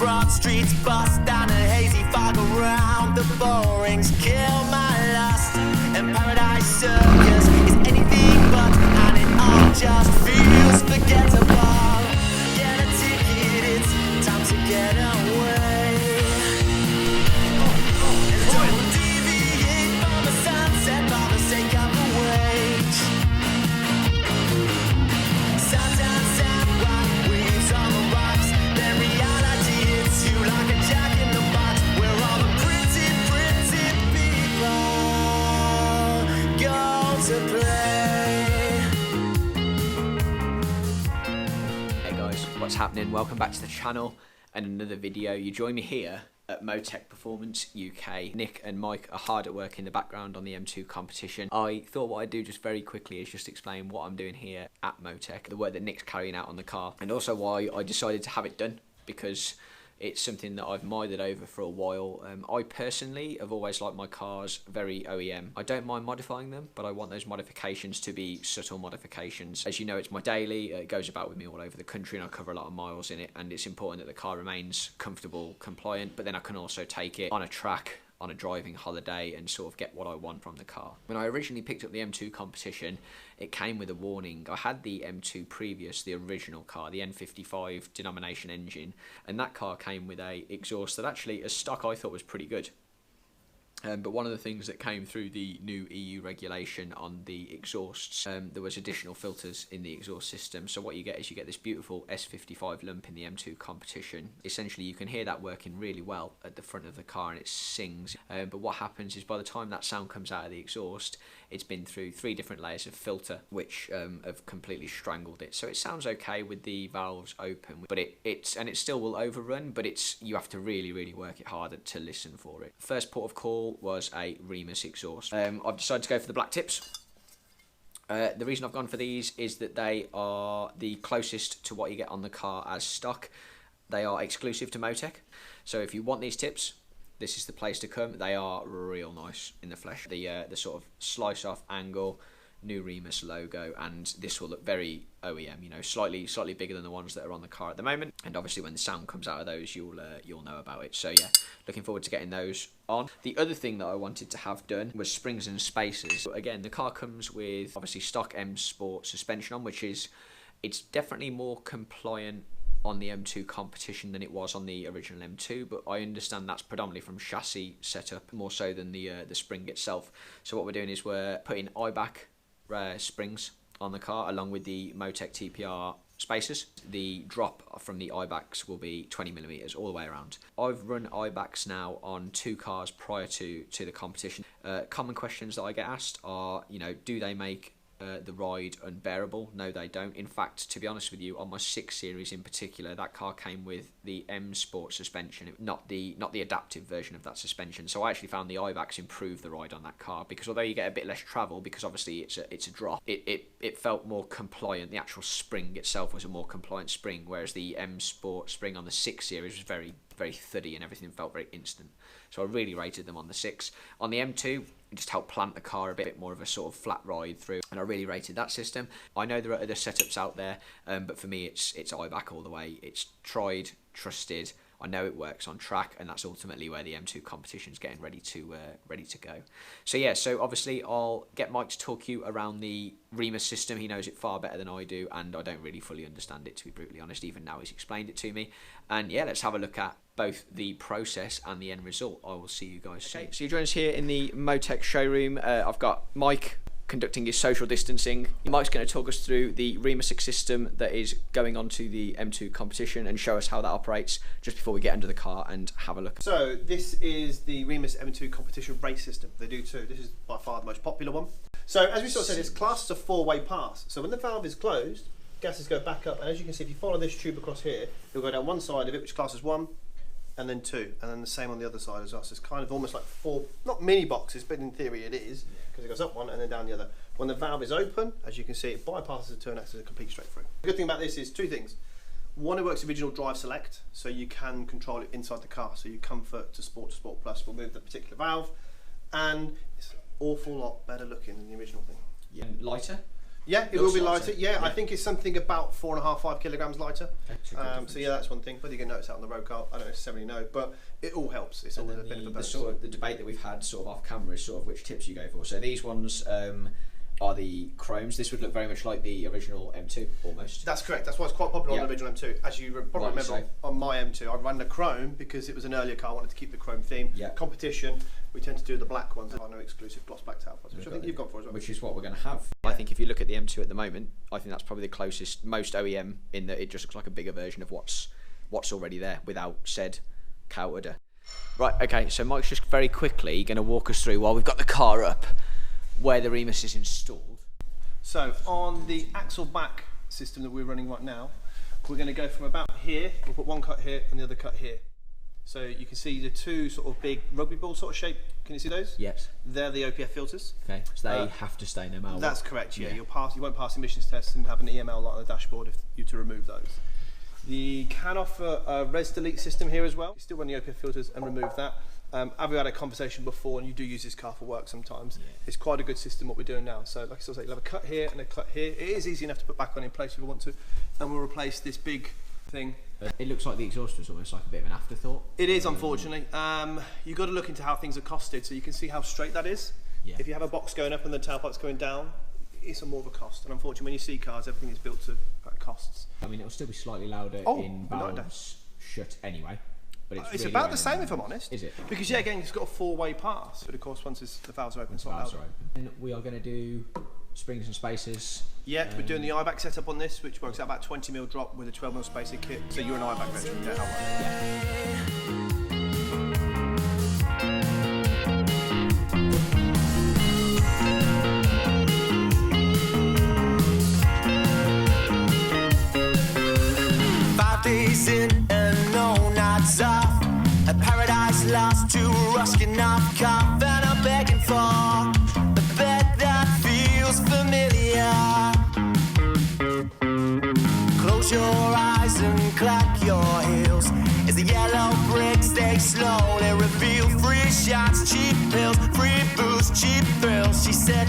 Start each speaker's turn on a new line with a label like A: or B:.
A: broad streets bust down a hazy fog around the borings. Kill my lust, and Paradise Circus is anything but, and it all just feels forgettable. Get a ticket, it's time to get away. And don't deviate from the sunset for the sake of the wage. Sundown sand waves on the rocks, then reality hits you like a jack in the box, where all the pretty people go to play.
B: Hey guys, what's happening? Welcome back to the channel and another video. You join me here at Motech Performance UK. Nick and Mike are hard at work in the background on the M2 competition. I thought what I'd do just very quickly is just explain what I'm doing here at Motech, the work that Nick's carrying out on the car, and also why I decided to have it done, because it's something that I've mithered over for a while. I personally have always liked my cars very OEM. I don't mind modifying them, but I want those modifications to be subtle modifications. As you know, it's my daily. It goes about with me all over the country, and I cover a lot of miles in it, and it's important that the car remains comfortable, compliant, but then I can also take it on a track, on a driving holiday, and sort of get what I want from the car. When I originally picked up the M2 competition, it came with a warning. I had the M2 previous, the original car, the N55 denomination engine, and that car came with a exhaust that actually, as stock, I thought was pretty good. But one of the things that came through the new EU regulation on the exhausts, there was additional filters in the exhaust system. So what you get is you get this beautiful S55 lump in the M2 competition. Essentially, you can hear that working really well at the front of the car, and it sings. But what happens is by the time that sound comes out of the exhaust, it's been through 3 different layers of filter, which have completely strangled it. So it sounds okay with the valves open, but it still will overrun, but you have to really work it harder to listen for it. First port of call was a Remus exhaust. I've decided to go for the black tips. The reason I've gone for these is that they are the closest to what you get on the car as stock. They are exclusive to Motech, so if you want these tips, this is the place to come. They are real nice in the flesh. The sort of slice off angle, new Remus logo, and this will look very OEM, you know, slightly bigger than the ones that are on the car at the moment. And obviously when the sound comes out of those, you'll know about it. So yeah, looking forward to getting those on. The other thing that I wanted to have done was springs and spacers. Again, the car comes with obviously stock M Sport suspension on, it's definitely more compliant on the M2 competition than it was on the original M2, but I understand that's predominantly from chassis setup more so than the spring itself. So what we're doing is we're putting Eibach springs on the car along with the Motech TPR spacers. The drop from the Eibachs will be 20mm all the way around. I've run Eibachs now on 2 cars prior to the competition. Common questions that I get asked are, you know, do they make the ride unbearable? No, they don't. In fact, to be honest with you, on my 6 Series in particular, that car came with the M Sport suspension, not the adaptive version of that suspension. So I actually found the Eibachs improved the ride on that car, because although you get a bit less travel, because obviously it's a drop, it felt more compliant. The actual spring itself was a more compliant spring, whereas the M Sport spring on the 6 Series was very thuddy, and everything felt very instant. So I really rated them on the 6. On the M2, it just helped plant the car a bit more of a sort of flat ride through, and I really rated that system. I know there are other setups out there, but for me it's Eibach all the way. It's tried, trusted. I know it works on track, and that's ultimately where the M2 competition is getting ready to go. So yeah, so obviously I'll get Mike to talk you around the Remus system. He knows it far better than I do, and I don't really fully understand it, to be brutally honest. Even now he's explained it to me. And yeah, let's have a look at both the process and the end result. I will see you guys soon. So you join us here in the Motech showroom. I've got Mike conducting his social distancing. Mike's going to talk us through the Remus Axle system that is going on to the M2 competition and show us how that operates just before we get under the car and have a look.
C: So this is the Remus M2 competition race system. They do 2. This is by far the most popular one. So as we sort of said, it's classed as a 4-way pass. So when the valve is closed, gases go back up, and as you can see, if you follow this tube across here, it'll go down one side of it, which classes 1, and then 2, and then the same on the other side as well. So it's kind of almost like 4, not mini boxes, but in theory it is, because it goes up one and then down the other. When the valve is open, as you can see, it bypasses the turn axle as a complete straight through. The good thing about this is 2 things. One, it works original drive select, so you can control it inside the car, so you comfort to Sport Plus will move the particular valve, and it's an awful lot better looking than the original thing.
B: Yeah, lighter.
C: Yeah, it will be
B: lighter.
C: lighter. Yeah, I think it's something about 4.5, 5 kilograms lighter.
B: Okay,
C: so yeah, that's one thing. Whether you can notice that on the road car, I don't necessarily know, but it all helps. It's all a bit of a bonus.
B: The debate that we've had sort of off camera is sort of which tips you go for. So these ones are the chromes. This would look very much like the original M2 almost.
C: That's correct. That's why it's quite popular on the original M2. As you probably
B: Right,
C: remember, on my M2, I ran the chrome because it was an earlier car. I wanted to keep the chrome theme.
B: Yeah.
C: Competition, we tend to do the black ones. There are no exclusive gloss black tailpipes, which I think you've gone for as well.
B: Which is what we're going to have. I think if you look at the M2 at the moment, I think that's probably the closest, most OEM, in that it just looks like a bigger version of what's already there without said cow udder. Right, okay, so Mike's just very quickly going to walk us through, while we've got the car up, where the Remus is installed.
C: So on the axle back system that we're running right now, we're going to go from about here, we'll put one cut here and the other cut here. So you can see the two sort of big rugby ball sort of shape. Can you see those?
B: Yes.
C: They're the Opf filters.
B: Okay, so they have to stay no matter what.
C: That's correct, yeah. You won't pass emissions tests and have an EML light on the dashboard if you to remove those. You can offer a res delete system here as well. You still run the Opf filters and remove that. Have we had a conversation before, and you do use this car for work sometimes. Yeah. It's quite a good system what we're doing now. So like I still say, you'll have a cut here and a cut here. It is easy enough to put back on in place if you want to. And we'll replace this big thing.
B: It looks like the exhaust was almost like a bit of an afterthought.
C: It is, unfortunately. You've got to look into how things are costed, so you can see how straight that is. Yeah. If you have a box going up and the tailpipe's going down, it's a more of a cost. And unfortunately, when you see cars, everything is built to costs.
B: I mean, it'll still be slightly louder in valves shut anyway. But it's really
C: about the same, if I'm honest.
B: Is it?
C: Because, yeah, again, it's got a four-way pass. But, of course, once the valves are open, it's not louder.
B: And we are going to do springs and spacers.
C: Yeah, we're doing the Eibach setup on this, which works out about 20mm drop with a 12mm spacer kit. So you're an Eibach veteran, you know how it works.
A: 5 days in and no nights off. A paradise lost to a ruskin off cough. And I'm begging for a bed that feels familiar. Close your eyes and clap your heels as the yellow bricks they slowly reveal. Free shots, cheap pills, free booze, cheap thrills. She said,